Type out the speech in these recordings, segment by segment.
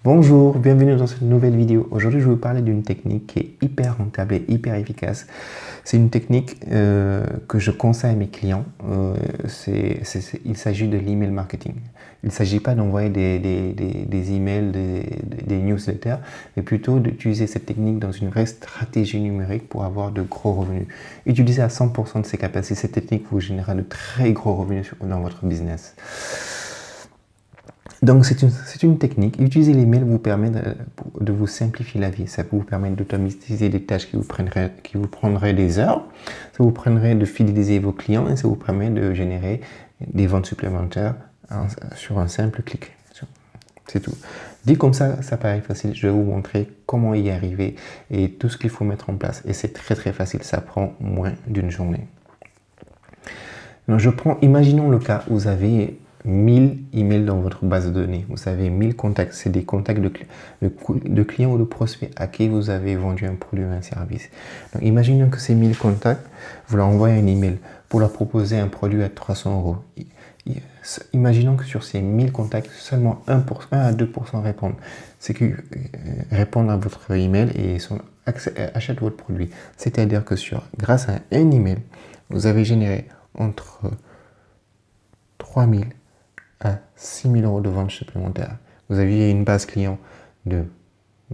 Bonjour, bienvenue dans cette nouvelle vidéo. Aujourd'hui, je vais vous parler d'une technique qui est hyper rentable et hyper efficace. C'est une technique que je conseille à mes clients. Il s'agit de l'email marketing. Il ne s'agit pas d'envoyer des emails, des newsletters, mais plutôt d'utiliser cette technique dans une vraie stratégie numérique pour avoir de gros revenus. Utilisez à 100% de ses capacités. Cette technique vous générera de très gros revenus dans votre business. Donc, c'est une technique. Utiliser l'email vous permet de vous simplifier la vie. Ça vous permet d'automatiser des tâches qui vous prendraient des heures. Ça vous permettrait de fidéliser vos clients et ça vous permet de générer des ventes supplémentaires sur un simple clic. C'est tout. Dit comme ça paraît facile. Je vais vous montrer comment y arriver et tout ce qu'il faut mettre en place. Et c'est très très facile. Ça prend moins d'une journée. Donc, imaginons le cas où vous avez 1000 emails dans votre base de données. Vous avez 1000 contacts. C'est des contacts de clients ou de prospects à qui vous avez vendu un produit ou un service. Donc, imaginons que ces 1000 contacts, vous leur envoyez un email pour leur proposer un produit à 300 €. Imaginons que sur ces 1000 contacts, seulement 1 à 2% répondent. C'est qu'ils répondent à votre email et achètent votre produit. C'est-à-dire que grâce à un email, vous avez généré entre 3 000 à 6 000 € de ventes supplémentaires. Vous aviez une base client de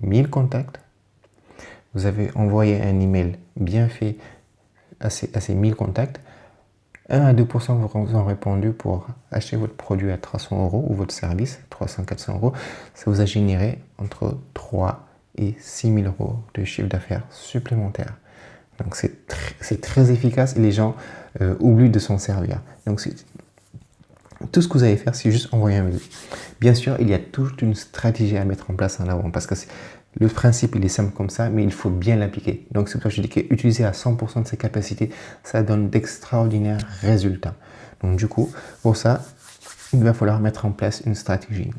1000 contacts. Vous avez envoyé un email bien fait à ces 1000 contacts. 1 à 2% vous ont répondu pour acheter votre produit à 300 € ou votre service, 300-400 €. Ça vous a généré entre 3 et 6 000 € de chiffre d'affaires supplémentaire. Donc c'est très efficace et les gens oublient de s'en servir. Donc tout ce que vous allez faire, c'est juste envoyer un mail. Bien sûr, il y a toute une stratégie à mettre en place en avant parce que le principe, il est simple comme ça, mais il faut bien l'appliquer. Donc, c'est pour ça que je dis qu'utiliser à 100% de ses capacités, ça donne d'extraordinaires résultats. Donc, du coup, pour ça, il va falloir mettre en place une stratégie.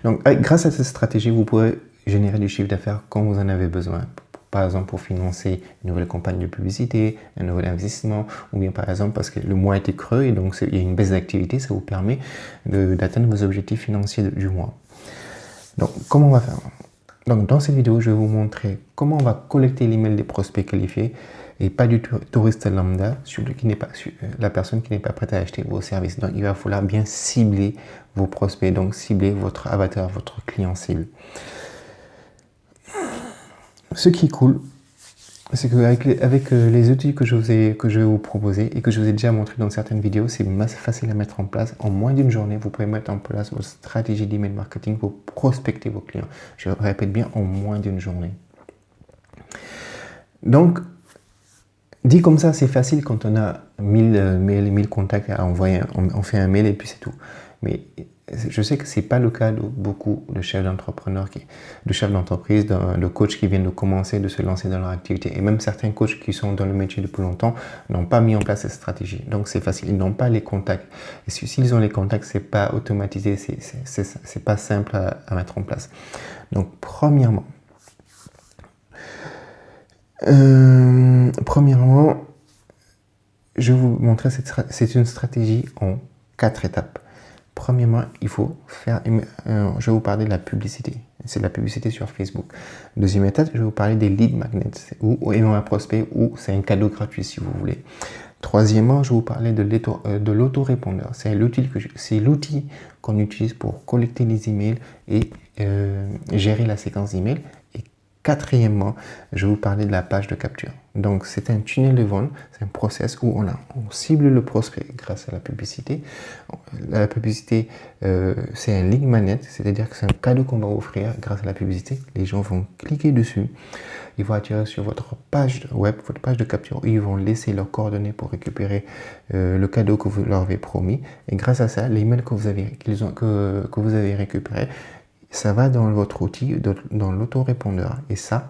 Donc, grâce à cette stratégie, vous pourrez générer du chiffre d'affaires quand vous en avez besoin. Par exemple, pour financer une nouvelle campagne de publicité, un nouvel investissement, ou bien par exemple parce que le mois était creux et donc il y a une baisse d'activité, ça vous permet d'atteindre vos objectifs financiers du mois. Donc, comment on va faire? Donc, dans cette vidéo, je vais vous montrer comment on va collecter l'email des prospects qualifiés et pas du touriste lambda, la personne qui n'est pas prête à acheter vos services. Donc, il va falloir bien cibler vos prospects, donc cibler votre avatar, votre client cible. Ce qui est cool, c'est qu'avec les outils que je vais vous proposer et que je vous ai déjà montré dans certaines vidéos, c'est facile à mettre en place. En moins d'une journée, vous pouvez mettre en place votre stratégie d'email marketing pour prospecter vos clients. Je répète bien, en moins d'une journée. Donc, dit comme ça, c'est facile quand on a 1000 contacts à envoyer. On fait un mail et puis c'est tout. Mais je sais que ce n'est pas le cas de beaucoup de chefs d'entrepreneurs, de chefs d'entreprise, de coachs qui viennent de commencer, de se lancer dans leur activité. Et même certains coachs qui sont dans le métier depuis longtemps n'ont pas mis en place cette stratégie. Donc c'est facile, ils n'ont pas les contacts. Et s'ils ont les contacts, ce n'est pas automatisé, c'est pas simple à mettre en place. Donc premièrement, je vais vous montrer c'est une stratégie en 4 étapes. Premièrement, il faut faire, je vais vous parler de la publicité. C'est de la publicité sur Facebook. Deuxième étape, je vais vous parler des lead magnets ou un prospect ou c'est un cadeau gratuit si vous voulez. Troisièmement, je vais vous parler de l'autorépondeur. C'est l'outil qu'on utilise pour collecter les emails et gérer la séquence d'emails. Et quatrièmement, je vais vous parler de la page de capture. Donc, c'est un tunnel de vente, c'est un process où on cible le prospect grâce à la publicité. La publicité, c'est un lead magnet, c'est-à-dire que c'est un cadeau qu'on va offrir grâce à la publicité. Les gens vont cliquer dessus, ils vont atterrir sur votre page web, votre page de capture, où ils vont laisser leurs coordonnées pour récupérer le cadeau que vous leur avez promis. Et grâce à ça, l'email que vous avez récupéré, ça va dans votre outil, dans l'autorépondeur. Et ça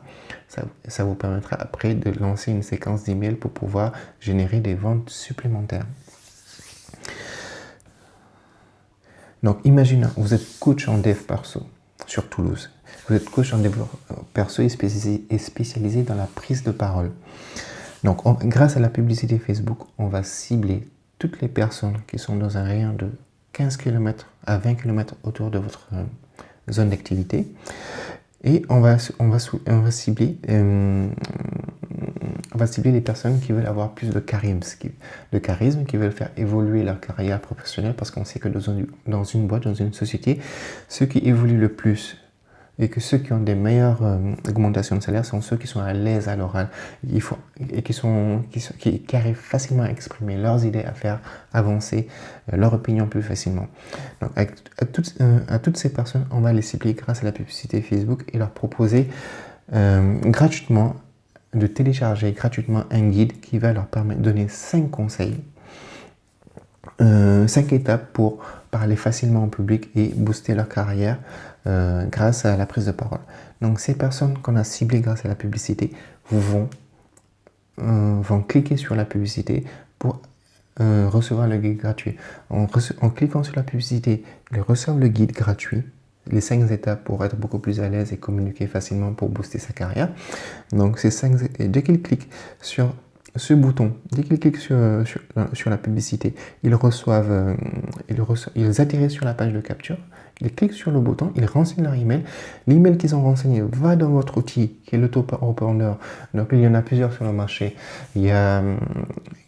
vous permettra après de lancer une séquence d'emails pour pouvoir générer des ventes supplémentaires. Donc, imaginez, vous êtes coach en dev perso sur Toulouse. Vous êtes coach en développement perso et spécialisé dans la prise de parole. Donc, grâce à la publicité Facebook, on va cibler toutes les personnes qui sont dans un rayon de 15 km à 20 km autour de votre zone d'activité. Et on va cibler les personnes qui veulent avoir plus de charisme, qui veulent faire évoluer leur carrière professionnelle, parce qu'on sait que dans une boîte, dans une société, ceux qui évoluent le plus et que ceux qui ont des meilleures augmentations de salaire sont ceux qui sont à l'aise à l'oral et qui arrivent facilement à exprimer leurs idées, à faire avancer leur opinion plus facilement. Donc, à toutes ces personnes, on va les cibler grâce à la publicité Facebook et leur proposer gratuitement de télécharger gratuitement un guide qui va leur permettre de donner 5 conseils, 5 étapes pour parler facilement au public et booster leur carrière grâce à la prise de parole. Donc ces personnes qu'on a ciblées grâce à la publicité vont cliquer sur la publicité pour recevoir le guide gratuit. En cliquant sur la publicité, ils reçoivent le guide gratuit, les 5 étapes pour être beaucoup plus à l'aise et communiquer facilement pour booster sa carrière. Donc et dès qu'ils cliquent sur ce bouton, dès qu'ils cliquent sur la publicité, ils atterrissent sur la page de capture. Ils cliquent sur le bouton, ils renseignent leur email. L'email qu'ils ont renseigné va dans votre outil qui est l'autorépondeur. Donc il y en a plusieurs sur le marché. Il y a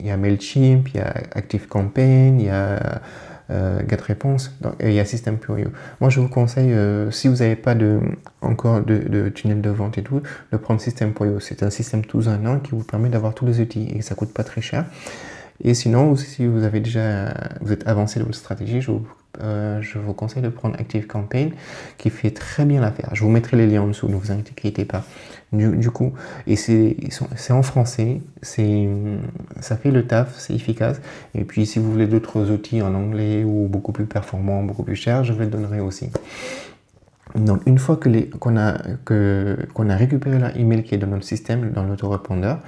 Mailchimp, il y a ActiveCampaign, il y a GetResponse, et il y a System.io. Moi je vous conseille, si vous n'avez pas encore de tunnel de vente et tout, de prendre System.io. C'est un système tout un an qui vous permet d'avoir tous les outils et ça coûte pas très cher. Et sinon, si vous êtes avancé dans votre stratégie, je vous conseille de prendre ActiveCampaign qui fait très bien l'affaire. Je vous mettrai les liens en dessous, ne vous inquiétez pas. Du coup, et c'est en français, ça fait le taf, c'est efficace. Et puis si vous voulez d'autres outils en anglais ou beaucoup plus performants, beaucoup plus chers, je vous les donnerai aussi. Donc une fois qu'on a récupéré l'email qui est dans notre système, dans l'autorépondeur,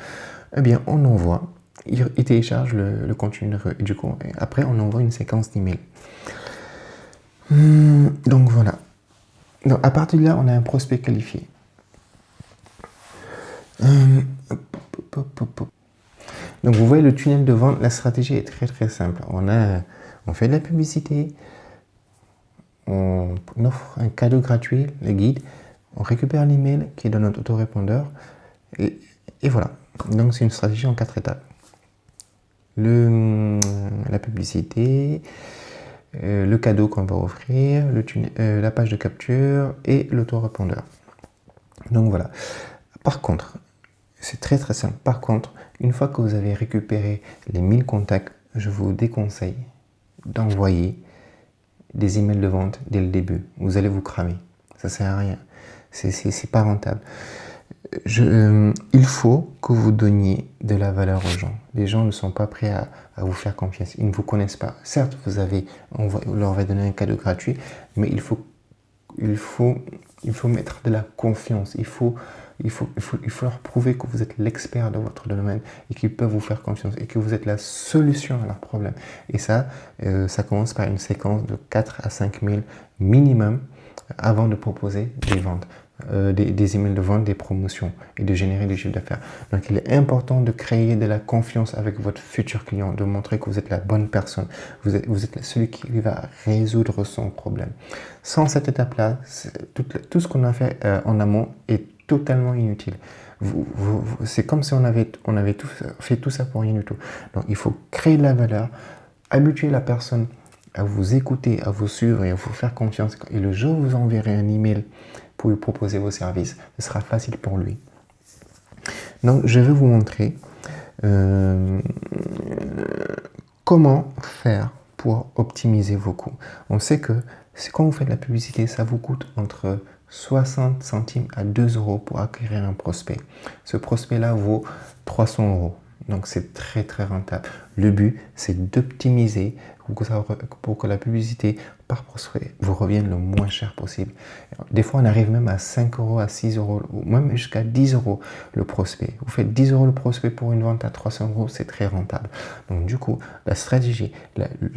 eh bien on envoie. Il télécharge le contenu du coup. Et après, on envoie une séquence d'emails. Donc voilà. Donc, à partir de là, on a un prospect qualifié. Donc vous voyez le tunnel de vente, la stratégie est très très simple. On fait de la publicité, on offre un cadeau gratuit, le guide, on récupère l'email qui est dans notre autorépondeur et voilà. Donc c'est une stratégie en 4 étapes. La publicité, le cadeau qu'on va offrir, la page de capture et l'autorépondeur. Donc voilà. Par contre, c'est très très simple. Par contre, une fois que vous avez récupéré les 1000 contacts, je vous déconseille d'envoyer des emails de vente dès le début. Vous allez vous cramer. Ça sert à rien. C'est pas rentable. Il faut que vous donniez de la valeur aux gens. Les gens ne sont pas prêts à vous faire confiance. Ils ne vous connaissent pas. Certes, on leur va donner un cadeau gratuit, mais il faut mettre de la confiance. Il faut leur prouver que vous êtes l'expert de votre domaine et qu'ils peuvent vous faire confiance et que vous êtes la solution à leurs problèmes. Et ça commence par une séquence de 4 à 5 000 minimum avant de proposer des ventes. Des emails de vente, des promotions et de générer des chiffres d'affaires. Donc il est important de créer de la confiance avec votre futur client, de montrer que vous êtes la bonne personne, vous êtes celui qui va résoudre son problème. Sans cette étape-là, tout ce qu'on a fait en amont est totalement inutile. C'est comme si on avait fait tout ça pour rien du tout. Donc il faut créer de la valeur, habituer la personne à vous écouter, à vous suivre et à vous faire confiance. Et le jour où vous enverrez un email pour lui proposer vos services, ce sera facile pour lui. Donc, je vais vous montrer comment faire pour optimiser vos coûts. On sait que quand vous faites de la publicité, ça vous coûte entre 60 centimes à 2 € pour acquérir un prospect. Ce prospect-là vaut 300 €. Donc, c'est très, très rentable. Le but, c'est d'optimiser pour que la publicité par prospect vous revienne le moins cher possible. Des fois, on arrive même à 5 €, à 6 €, ou même jusqu'à 10 € le prospect. Vous faites 10 € le prospect pour une vente à 300 €, c'est très rentable. Donc, du coup, la stratégie,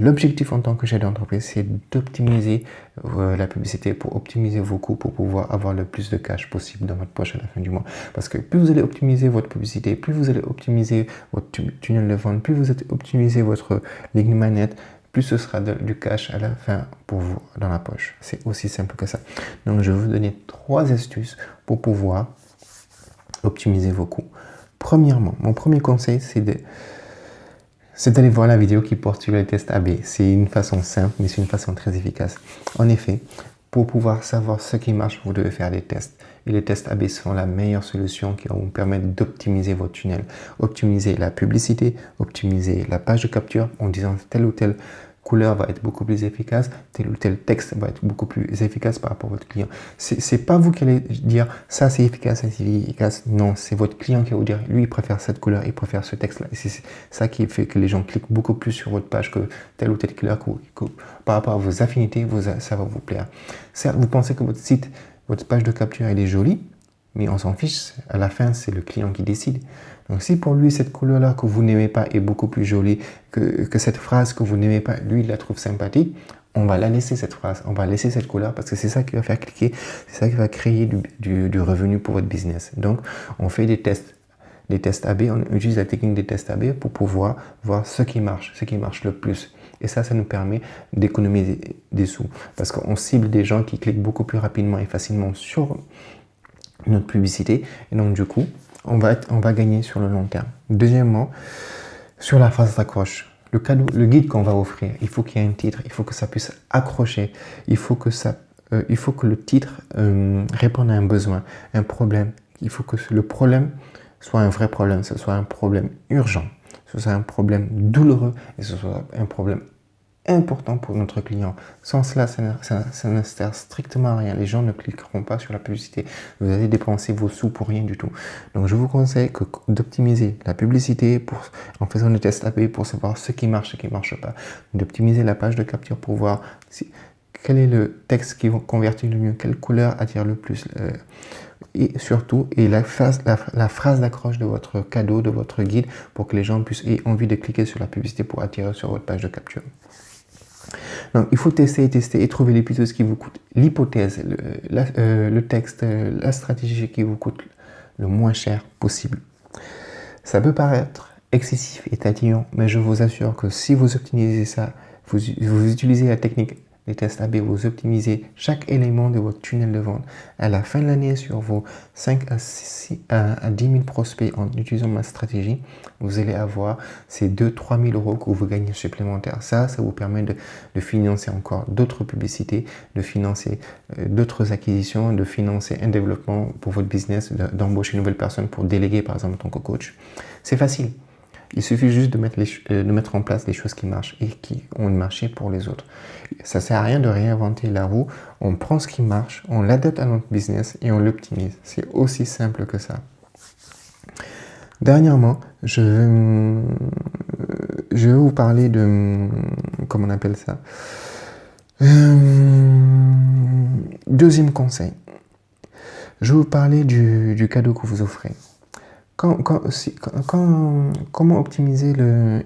l'objectif en tant que chef d'entreprise, c'est d'optimiser la publicité pour optimiser vos coûts, pour pouvoir avoir le plus de cash possible dans votre poche à la fin du mois. Parce que plus vous allez optimiser votre publicité, plus vous allez optimiser votre tunnel de vente, plus vous allez optimiser votre lead magnet, plus ce sera du cash à la fin pour vous dans la poche. C'est aussi simple que ça. Donc, je vais vous donner 3 astuces pour pouvoir optimiser vos coûts. Premièrement, mon premier conseil, c'est d'aller voir la vidéo qui porte sur les tests AB. C'est une façon simple, mais c'est une façon très efficace. En effet, pour pouvoir savoir ce qui marche, vous devez faire des tests. Et les tests AB sont la meilleure solution qui va vous permettre d'optimiser votre tunnel. Optimiser la publicité, optimiser la page de capture en disant telle ou telle couleur va être beaucoup plus efficace, tel ou tel texte va être beaucoup plus efficace par rapport à votre client. C'est pas vous qui allez dire ça c'est efficace, ça c'est efficace. Non, c'est votre client qui va vous dire lui il préfère cette couleur, il préfère ce texte-là. Et c'est ça qui fait que les gens cliquent beaucoup plus sur votre page que telle ou telle couleur par rapport à vos affinités, ça va vous plaire. Certes, vous pensez que votre site, votre page de capture elle est jolie, mais on s'en fiche. À la fin, c'est le client qui décide. Donc, si pour lui, cette couleur-là que vous n'aimez pas est beaucoup plus jolie que cette phrase que vous n'aimez pas, lui, il la trouve sympathique, on va la laisser cette phrase, on va laisser cette couleur parce que c'est ça qui va faire cliquer, c'est ça qui va créer du revenu pour votre business. Donc, on fait des tests AB, on utilise la technique des tests AB pour pouvoir voir ce qui marche le plus. Et ça nous permet d'économiser des sous parce qu'on cible des gens qui cliquent beaucoup plus rapidement et facilement sur notre publicité. Et donc, du coup, on va gagner sur le long terme. Deuxièmement, sur la phrase d'accroche, le cadeau, le guide qu'on va offrir, il faut qu'il y ait un titre, il faut que ça puisse accrocher, il faut que le titre réponde à un besoin, un problème. Il faut que le problème soit un vrai problème, ce soit un problème urgent, ce soit un problème douloureux et ce soit un problème important pour notre client. Sans cela, ça ne sert strictement à rien. Les gens ne cliqueront pas sur la publicité. Vous allez dépenser vos sous pour rien du tout. Donc, je vous conseille d'optimiser la publicité en faisant des tests AB pour savoir ce qui marche, ce qui ne marche pas. D'optimiser la page de capture pour voir quel est le texte qui convertit le mieux, quelle couleur attire le plus. Et surtout, la phrase d'accroche de votre cadeau, de votre guide, pour que les gens aient envie de cliquer sur la publicité pour attirer sur votre page de capture. Donc, il faut tester et trouver l'hypothèse qui vous coûte. L'hypothèse, le texte, la stratégie qui vous coûte le moins cher possible. Ça peut paraître excessif et tatillon, mais je vous assure que si vous optimisez ça, vous utilisez la technique des tests AB, vous optimisez chaque élément de votre tunnel de vente. À la fin de l'année, sur vos 5 à 10 000 prospects en utilisant ma stratégie, vous allez avoir ces 2-3 000 euros que vous gagnez supplémentaires. Ça vous permet de financer encore d'autres publicités, de financer d'autres acquisitions, de financer un développement pour votre business, d'embaucher une nouvelle personne pour déléguer par exemple en tant que coach. C'est facile. Il suffit juste de mettre en place des choses qui marchent et qui ont marché pour les autres. Ça ne sert à rien de réinventer la roue. On prend ce qui marche, on l'adapte à notre business et on l'optimise. C'est aussi simple que ça. Dernièrement, je vais vous parler de... Comment on appelle ça ? Deuxième conseil. Je vais vous parler du cadeau que vous offrez. Comment optimiser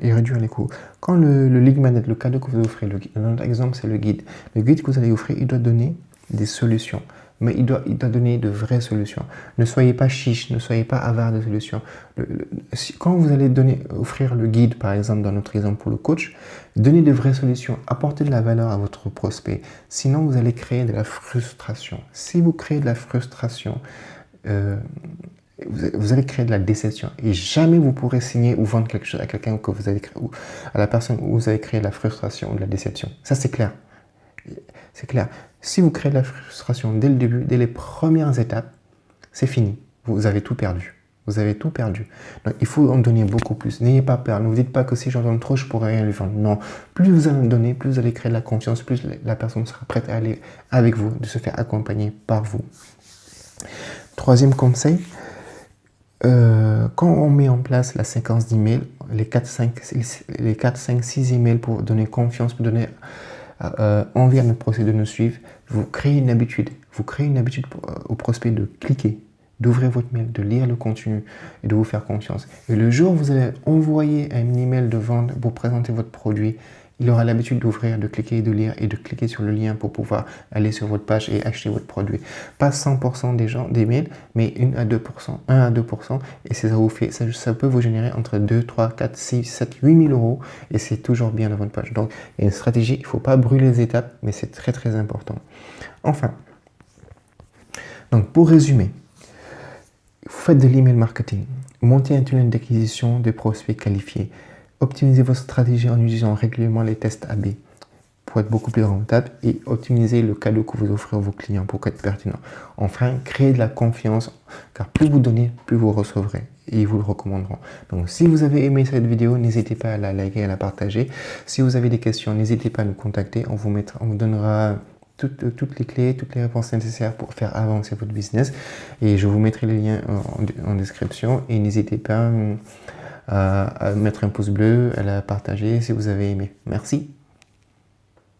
et réduire les coûts? Quand le lead magnet, le cadeau que vous offrez, notre exemple c'est le guide. Le guide que vous allez offrir, il doit donner des solutions, mais il doit donner de vraies solutions. Ne soyez pas chiche, ne soyez pas avare de solutions. Quand vous allez offrir le guide, par exemple dans notre exemple pour le coach, donnez de vraies solutions, apportez de la valeur à votre prospect. Sinon, vous allez créer de la frustration. Si vous créez de la frustration, vous allez créer de la déception et jamais vous pourrez signer ou vendre quelque chose à quelqu'un que vous allez créer, ou à la personne où vous allez créer de la frustration ou de la déception. Ça, c'est clair. C'est clair. Si vous créez de la frustration dès le début, dès les premières étapes, c'est fini. Vous avez tout perdu. Vous avez tout perdu. Donc, il faut en donner beaucoup plus. N'ayez pas peur. Ne vous dites pas que si j'en donne trop, je ne pourrai rien lui vendre. Non. Plus vous allez en donner, plus vous allez créer de la confiance, plus la personne sera prête à aller avec vous, de se faire accompagner par vous. Troisième conseil, quand on met en place la séquence d'emails, les 4, 5, 6 emails pour donner confiance, pour donner envie à notre prospect de nous suivre, vous créez une habitude. Vous créez une habitude au prospect de cliquer, d'ouvrir votre mail, de lire le contenu et de vous faire confiance. Et le jour où vous allez envoyer un email de vente pour présenter votre produit, il aura l'habitude d'ouvrir, de cliquer, de lire et de cliquer sur le lien pour pouvoir aller sur votre page et acheter votre produit. Pas 100% des gens, des mails, mais 1 à 2%, 1 à 2%, et ça vous fait, ça peut vous générer entre 2, 3, 4, 6, 7, 8 000 euros, et c'est toujours bien dans votre page. Donc, il y a une stratégie, il ne faut pas brûler les étapes, mais c'est très très important. Enfin, donc pour résumer, vous faites de l'email marketing, montez un tunnel d'acquisition de prospects qualifiés, optimisez votre stratégie en utilisant régulièrement les tests AB pour être beaucoup plus rentable et optimisez le cadeau que vous offrez à vos clients pour être pertinent. Enfin, créez de la confiance, car plus vous donnez, plus vous recevrez et ils vous le recommanderont. Donc, si vous avez aimé cette vidéo, n'hésitez pas à la liker et à la partager. Si vous avez des questions, n'hésitez pas à nous contacter. On vous donnera toutes les clés, toutes les réponses nécessaires pour faire avancer votre business. Et je vous mettrai les liens en description. Et n'hésitez pas à mettre un pouce bleu, à la partager si vous avez aimé. Merci.